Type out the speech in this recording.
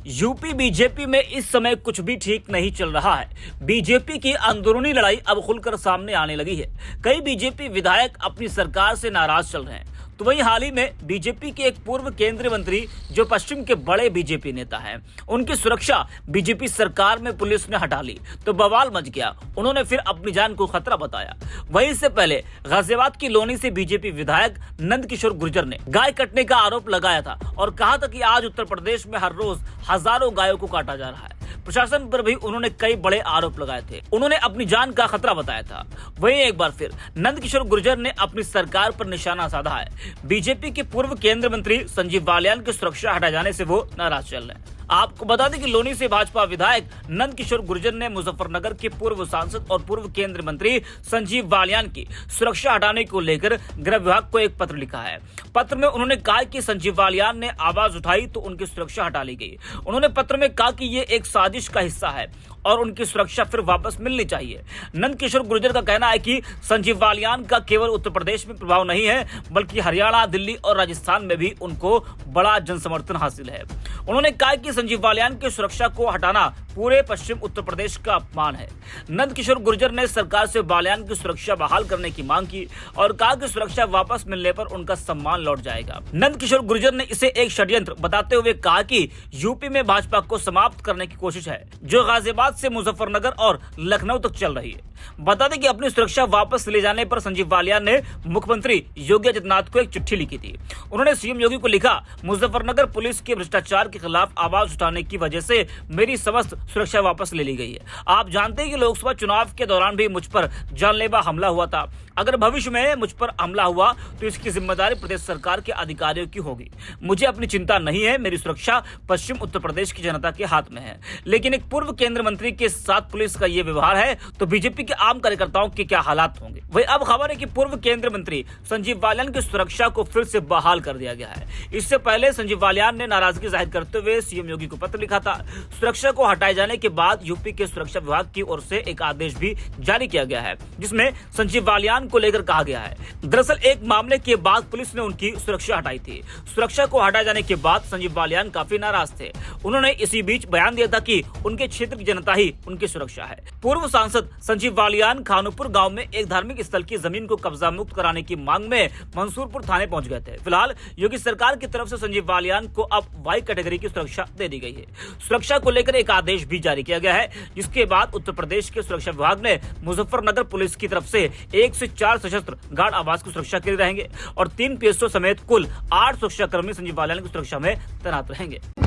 UP BJP में इस समय कुछ भी ठीक नहीं चल रहा है। बीजेपी की अंदरूनी लड़ाई अब खुलकर सामने आने लगी है। कई बीजेपी विधायक अपनी सरकार से नाराज चल रहे हैं। तो वहीं हाल ही में बीजेपी के एक पूर्व केंद्रीय मंत्री जो पश्चिम के बड़े बीजेपी नेता हैं, उनकी सुरक्षा बीजेपी सरकार में पुलिस ने हटा ली तो बवाल मच गया। उन्होंने फिर अपनी जान को खतरा बताया। वहीं इससे पहले गाजियाबाद की लोनी से बीजेपी विधायक नंदकिशोर गुर्जर ने गाय कटने का आरोप लगाया था और कहा था कि आज उत्तर प्रदेश में हर रोज हजारों गायों को काटा जा रहा है। प्रशासन पर भी उन्होंने कई बड़े आरोप लगाए थे। उन्होंने अपनी जान का खतरा बताया था। वहीं एक बार फिर नंदकिशोर गुर्जर ने अपनी सरकार पर निशाना साधा है। बीजेपी के पूर्व केंद्रीय मंत्री संजीव बालियान की सुरक्षा हटाए जाने से वो नाराज चल रहे हैं। आपको बता दें कि लोनी से भाजपा विधायक नंदकिशोर गुर्जर ने मुजफ्फरनगर के पूर्व सांसद और पूर्व केंद्रीय मंत्री संजीव बालियान की सुरक्षा हटाने को लेकर गृह विभाग को एक पत्र लिखा है। पत्र में उन्होंने कहा कि संजीव बालियान ने आवाज उठाई तो उनकी सुरक्षा हटा ली गई। उन्होंने पत्र में कहा कि ये एक साजिश का हिस्सा है और उनकी सुरक्षा फिर वापस मिलनी चाहिए। नंदकिशोर गुर्जर का कहना है कि संजीव बालियान का केवल उत्तर प्रदेश में प्रभाव नहीं है, बल्कि हरियाणा, दिल्ली और राजस्थान में भी उनको बड़ा जनसमर्थन हासिल है। उन्होंने कहा कि संजीव बालियान की सुरक्षा को हटाना पूरे पश्चिम उत्तर प्रदेश का अपमान है। नंदकिशोर गुर्जर ने सरकार से बालियान की सुरक्षा बहाल करने की मांग की और कहा कि सुरक्षा वापस मिलने पर उनका सम्मान लौट जाएगा। नंदकिशोर गुर्जर ने इसे एक षड्यंत्र बताते हुए कहा कि यूपी में भाजपा को समाप्त करने की कोशिश है, जो गाजियाबाद से मुजफ्फरनगर और लखनऊ तक चल रही है। बता दें कि अपनी सुरक्षा वापस ले जाने पर संजीव बालियान ने मुख्यमंत्री योगी आदित्यनाथ को एक चिट्ठी लिखी थी। उन्होंने सीएम योगी को लिखा, मुजफ्फरनगर पुलिस के भ्रष्टाचार के खिलाफ आवाज उठाने की वजह से मेरी समस्त सुरक्षा वापस ले ली गई है। आप जानते हैं कि लोकसभा चुनाव के दौरान भी मुझ पर जानलेवा हमला हुआ था। अगर भविष्य में मुझ पर हमला हुआ तो इसकी जिम्मेदारी प्रदेश सरकार के अधिकारियों की होगी। मुझे अपनी चिंता नहीं है, मेरी सुरक्षा पश्चिम उत्तर प्रदेश की जनता के हाथ में है। लेकिन एक पूर्व केंद्रीय मंत्री के साथ पुलिस का ये व्यवहार है तो बीजेपी के आम कार्यकर्ताओं के क्या हालात होंगे। वही अब खबर है कि पूर्व केंद्रीय मंत्री संजीव बालियान की सुरक्षा को फिर से बहाल कर दिया गया है। इससे पहले संजीव बालियान ने नाराजगी जाहिर करते हुए सीएम योगी को पत्र लिखा था। सुरक्षा को हटाए जाने के बाद यूपी के सुरक्षा विभाग की ओर से एक आदेश भी जारी किया गया है, जिसमें संजीव बालियान को लेकर कहा गया है। दरअसल एक मामले के बाद पुलिस ने उनकी सुरक्षा हटाई थी। सुरक्षा को हटाए जाने के बाद संजीव बालियान काफी नाराज थे। उन्होंने इसी बीच बयान दिया था कि उनके क्षेत्र की जनता ही उनकी सुरक्षा है। पूर्व सांसद संजीव बालियान खानपुर गांव में एक धार्मिक स्थल की जमीन को कब्जा मुक्त कराने की मांग में मंसूरपुर थाने पहुंच गए थे। फिलहाल योगी सरकार की तरफ से संजीव बालियान को अब वाई कैटेगरी की सुरक्षा दे दी गई है। सुरक्षा को लेकर एक आदेश भी जारी किया गया है, जिसके बाद उत्तर प्रदेश के सुरक्षा विभाग ने मुजफ्फरनगर पुलिस की तरफ से 1 से 4 सशस्त्र गार्ड आवास की सुरक्षा के लिए रहेंगे और 3 पीएसओ समेत कुल 8 सुरक्षाकर्मी संजीव बालियान की सुरक्षा में तैनात रहेंगे।